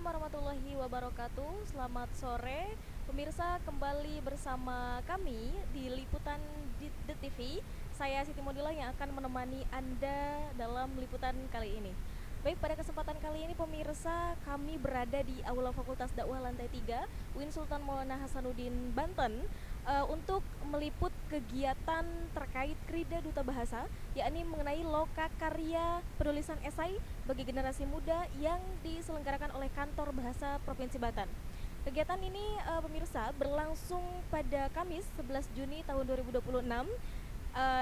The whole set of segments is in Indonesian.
Assalamualaikum warahmatullahi wabarakatuh. Selamat sore, pemirsa, kembali bersama kami di Liputan The TV. Saya Siti Modila yang akan menemani Anda dalam liputan kali ini. Baik, pada kesempatan kali ini pemirsa, kami berada di Aula Fakultas Dakwah Lantai 3 UIN Sultan Maulana Hasanuddin Banten untuk meliput kegiatan terkait Krida Duta Bahasa, yakni mengenai loka karya penulisan esai bagi generasi muda yang diselenggarakan oleh Kantor Bahasa Provinsi Banten. Kegiatan ini pemirsa berlangsung pada Kamis 11 Juni tahun 2026,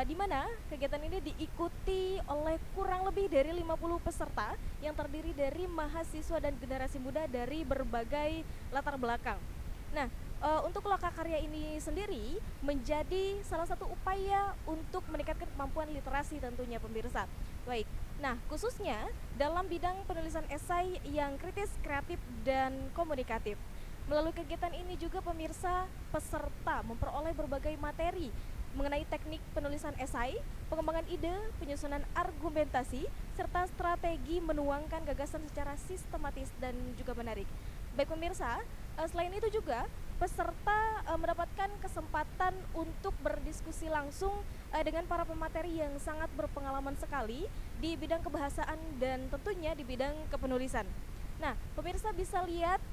di mana kegiatan ini diikuti oleh kurang lebih dari 50 peserta yang terdiri dari mahasiswa dan generasi muda dari berbagai latar belakang. Nah, untuk loka karya ini sendiri menjadi salah satu upaya untuk meningkatkan kemampuan literasi tentunya pemirsa. Baik, nah khususnya dalam bidang penulisan esai yang kritis, kreatif, dan komunikatif. Melalui kegiatan ini juga pemirsa peserta memperoleh berbagai materi mengenai teknik penulisan esai, pengembangan ide, penyusunan argumentasi, serta strategi menuangkan gagasan secara sistematis dan juga menarik. Baik pemirsa, selain itu juga peserta mendapatkan kesempatan untuk berdiskusi langsung dengan para pemateri yang sangat berpengalaman sekali di bidang kebahasaan dan tentunya di bidang kepenulisan. Nah, pemirsa bisa lihat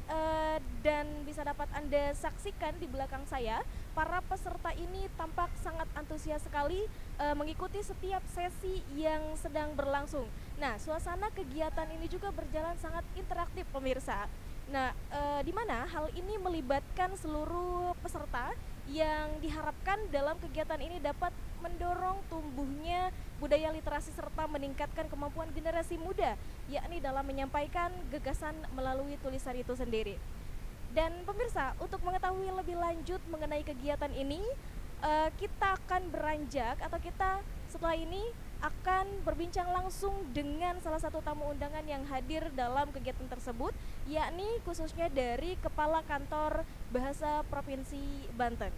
dan bisa dapat Anda saksikan di belakang saya, para peserta ini tampak sangat antusias sekali mengikuti setiap sesi yang sedang berlangsung. Nah, suasana kegiatan ini juga berjalan sangat interaktif pemirsa. Nah, di mana hal ini melibatkan seluruh peserta yang diharapkan dalam kegiatan ini dapat mendorong tumbuhnya budaya literasi serta meningkatkan kemampuan generasi muda, yakni dalam menyampaikan gagasan melalui tulisan itu sendiri. Dan pemirsa, untuk mengetahui lebih lanjut mengenai kegiatan ini, kita akan beranjak atau kita setelah ini akan berbincang langsung dengan salah satu tamu undangan yang hadir dalam kegiatan tersebut, yakni khususnya dari Kepala Kantor Bahasa Provinsi Banten.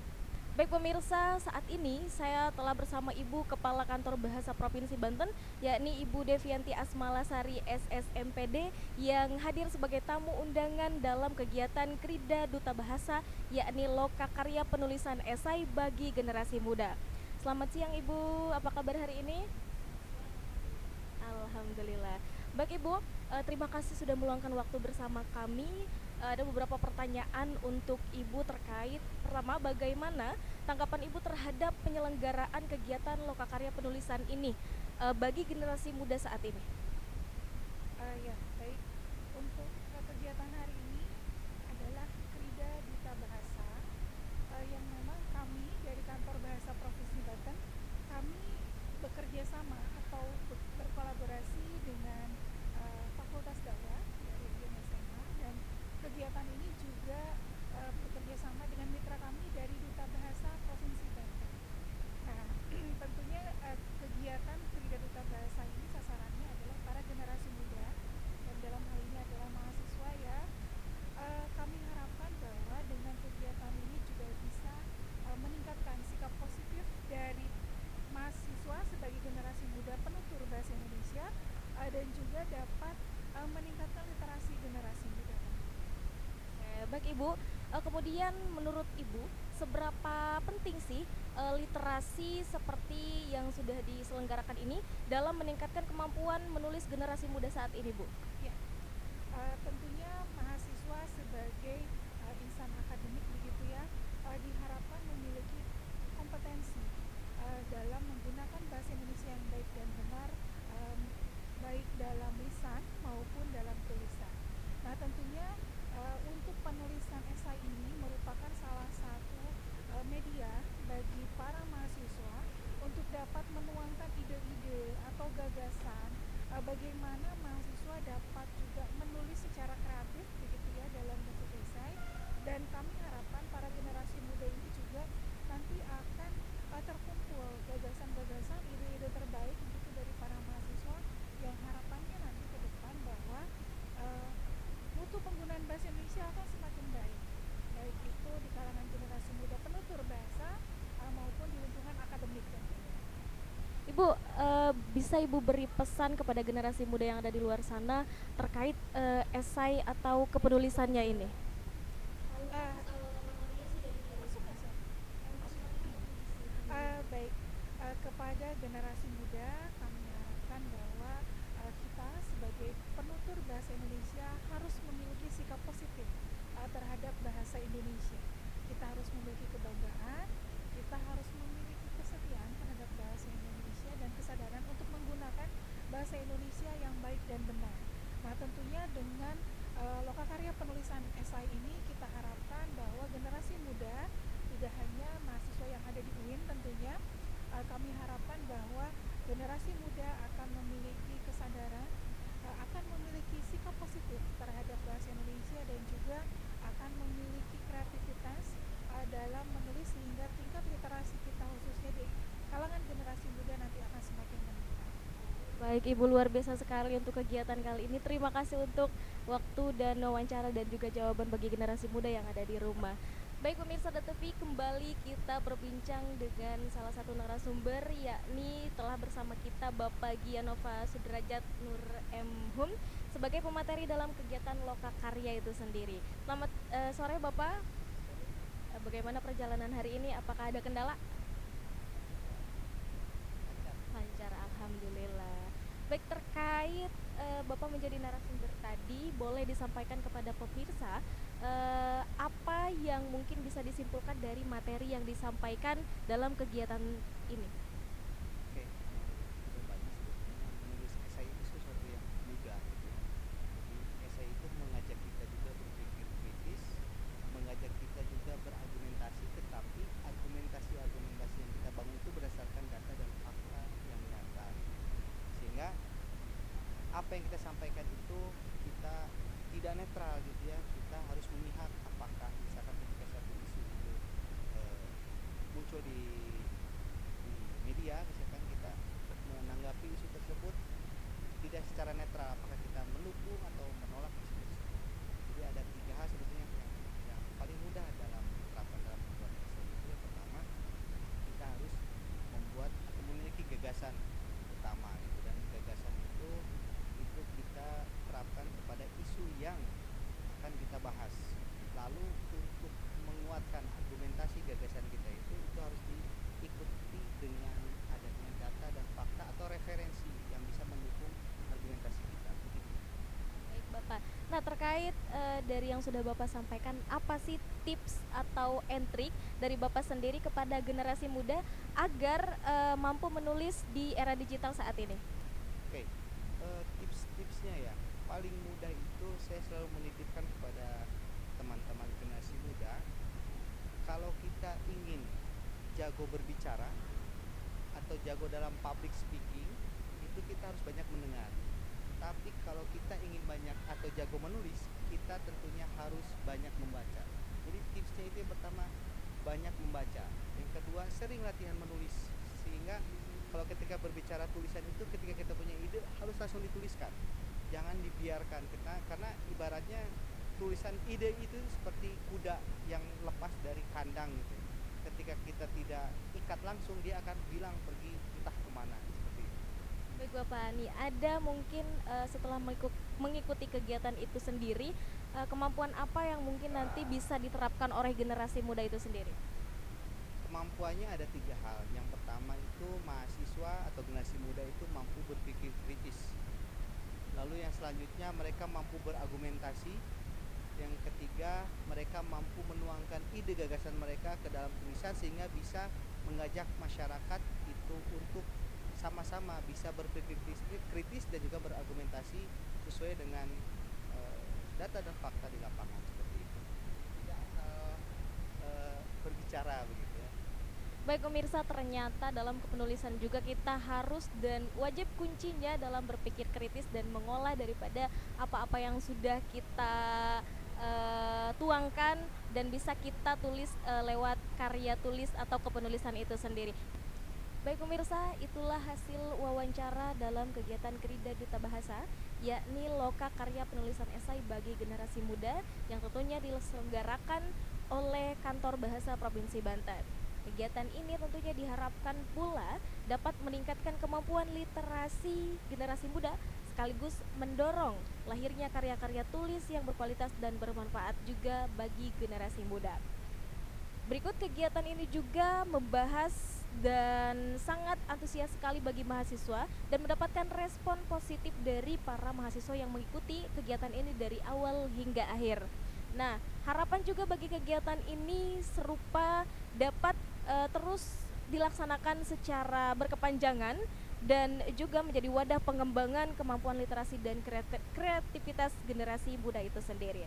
Baik pemirsa, saat ini saya telah bersama Ibu Kepala Kantor Bahasa Provinsi Banten, yakni Ibu Devianti Asmalasari SSMPD, yang hadir sebagai tamu undangan dalam kegiatan Krida Duta Bahasa, yakni loka karya penulisan esai bagi generasi muda. Selamat siang Ibu, apa kabar hari ini? Alhamdulillah. Baik Ibu, terima kasih sudah meluangkan waktu bersama kami. Ada beberapa pertanyaan untuk Ibu terkait pertama, bagaimana tanggapan Ibu terhadap penyelenggaraan kegiatan lokakarya penulisan ini bagi generasi muda saat ini? Ya, baik. Untuk kegiatan hari ini adalah Krida Duta Bahasa, yang memang kami dari Kantor Bahasa Provinsi Banten, kami bekerja sama atau berkolaborasi dengan Fakultas Dakwah dari UIN SMA, dan kegiatan ini juga bekerja sama dengan mitra kami dari Duta Bahasa Provinsi Banten. Nah, tentunya kegiatan Krida Duta Bahasa ini sasarannya adalah para generasi muda, dan dalam hal ini adalah mahasiswa ya. Kami harapkan bahwa dengan kegiatan ini juga bisa meningkatkan sikap positif dari mahasiswa sebagai generasi muda penutur bahasa Indonesia, dan juga dapat meningkatkan literasi generasi muda. Baik Ibu, kemudian menurut Ibu seberapa penting sih literasi seperti yang sudah diselenggarakan ini dalam meningkatkan kemampuan menulis generasi muda saat ini, Bu? Ya, tentunya mahasiswa sebagai insan akademik begitu ya, diharapkan memiliki kompetensi dalam menggunakan bahasa Indonesia yang baik dan benar, baik dalam lisan maupun dalam tulisan. Nah, tentunya untuk penulisan esai ini merupakan salah satu media bagi para mahasiswa untuk dapat menuangkan ide-ide atau gagasan, bagaimana mahasiswa dapat juga menulis secara kreatif begitu ya dalam bentuk esai, dan kami harapkan para generasi muda ini juga nanti akan terkumpul gagasan-gagasan bisa Ibu beri pesan kepada generasi muda yang ada di luar sana terkait esai atau kepenulisannya ini? Eh, Masuk nggak sih? Masuk. Baik, kepada generasi muda kami harapkan bahwa kita sebagai penutur bahasa Indonesia harus memiliki sikap positif terhadap bahasa Indonesia. Kita harus memiliki kebanggaan, kita harus memiliki kesetiaan terhadap bahasa Indonesia dan kesadaran untuk menggunakan bahasa Indonesia yang baik dan benar. Nah, tentunya dengan lokakarya penulisan esai ini kita harapkan bahwa generasi muda tidak hanya mahasiswa yang ada di UIN tentunya, kami harapkan bahwa generasi muda akan memiliki kesadaran, akan memiliki sikap positif terhadap bahasa Indonesia dan juga akan memiliki kreativitas dalam menulis sehingga tingkat literasi kita khususnya di kalangan generasi muda nanti akan semakin meningkat. Baik Ibu, luar biasa sekali untuk kegiatan kali ini. Terima kasih untuk waktu dan wawancara dan juga jawaban bagi generasi muda yang ada di rumah. Baik pemirsa TV, kembali kita berbincang dengan salah satu narasumber, yakni telah bersama kita Bapak Gianova Sudrajat Nur M. Hum sebagai pemateri dalam kegiatan Lokakarya itu sendiri. Selamat sore Bapak. Bagaimana perjalanan hari ini? Apakah ada kendala? Lancar, alhamdulillah. Baik, terkait Bapak menjadi narasumber tadi, boleh disampaikan kepada pemirsa apa yang mungkin bisa disimpulkan dari materi yang disampaikan dalam kegiatan ini? Oke, jawabannya sebetulnya menulis esai itu sesuatu yang mudah gitu ya. Jadi esai itu mengajak kita juga berpikir kritis, mengajak kita juga berargumentasi, tetapi argumentasi-argumentasi yang kita bangun itu berdasarkan data dan fakta yang nyata. Sehingga apa yang kita sampaikan itu kita tidak netral gitu ya. Kita harus memihak apakah misalkan ketika satu isu itu muncul di media, misalkan kita menanggapi isu tersebut tidak secara netral, apakah kita mendukung atau menolak isu tersebut. Jadi ada tiga hal sebetulnya yang paling mudah dalam menerapkan dalam membuat esai itu. Yang pertama, kita harus membuat atau memiliki gagasan utama gitu, dan gagasan itu kita terapkan kepada isu yang akan kita bahas. Lalu untuk menguatkan argumentasi gagasan kita itu harus diikuti dengan adanya data dan fakta atau referensi yang bisa mendukung argumentasi kita. Begitu. Baik Bapak. Nah, terkait dari yang sudah Bapak sampaikan, apa sih tips atau trik dari Bapak sendiri kepada generasi muda agar mampu menulis di era digital saat ini? Oke, tips-tipsnya ya paling mudah itu saya selalu menitipkan kepada teman-teman generasi muda, kalau kita ingin jago berbicara atau jago dalam public speaking, itu kita harus banyak mendengar. Tapi kalau kita ingin banyak atau jago menulis, kita tentunya harus banyak membaca. Jadi tipsnya itu yang pertama, banyak membaca. Yang kedua, sering latihan menulis. Sehingga kalau ketika berbicara tulisan itu, ketika kita punya ide harus langsung dituliskan. Jangan dibiarkan, karena ibaratnya tulisan ide itu seperti kuda yang lepas dari kandang gitu. Ketika kita tidak ikat langsung, dia akan hilang pergi entah kemana, seperti itu. Baik Bapak, nih ada mungkin setelah mengikuti kegiatan itu sendiri, kemampuan apa yang mungkin nanti bisa diterapkan oleh generasi muda itu sendiri? Kemampuannya ada tiga hal. Yang pertama itu mahasiswa atau generasi muda itu mampu berpikir kritis. Lalu yang selanjutnya mereka mampu berargumentasi. Yang ketiga, mereka mampu menuangkan ide gagasan mereka ke dalam tulisan sehingga bisa mengajak masyarakat itu untuk sama-sama bisa berpikir kritis dan juga berargumentasi sesuai dengan data dan fakta di lapangan, seperti itu. Tidak berbicara begitu ya. Baik pemirsa, ternyata dalam kepenulisan juga kita harus dan wajib kuncinya dalam berpikir kritis dan mengolah daripada apa-apa yang sudah kita tuangkan dan bisa kita tulis lewat karya tulis atau kepenulisan itu sendiri. Baik pemirsa, itulah hasil wawancara dalam kegiatan Krida Duta Bahasa, yakni Loka Karya Penulisan Esai bagi Generasi Muda yang tentunya diselenggarakan oleh Kantor Bahasa Provinsi Banten. Kegiatan ini tentunya diharapkan pula dapat meningkatkan kemampuan literasi generasi muda sekaligus mendorong lahirnya karya-karya tulis yang berkualitas dan bermanfaat juga bagi generasi muda. Berikut kegiatan ini juga membahas dan sangat antusias sekali bagi mahasiswa dan mendapatkan respon positif dari para mahasiswa yang mengikuti kegiatan ini dari awal hingga akhir. Nah, harapan juga bagi kegiatan ini serupa dapat terus dilaksanakan secara berkepanjangan dan juga menjadi wadah pengembangan kemampuan literasi dan kreativitas generasi muda itu sendiri.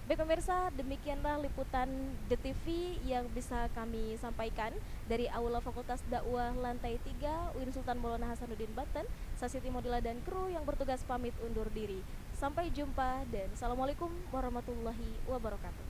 Baik pemirsa, demikianlah liputan The TV yang bisa kami sampaikan dari Aula Fakultas Dakwah Lantai 3 UIN Sultan Maulana Hasanuddin Banten. Saya Siti Modila dan kru yang bertugas pamit undur diri. Sampai jumpa dan Assalamualaikum warahmatullahi wabarakatuh.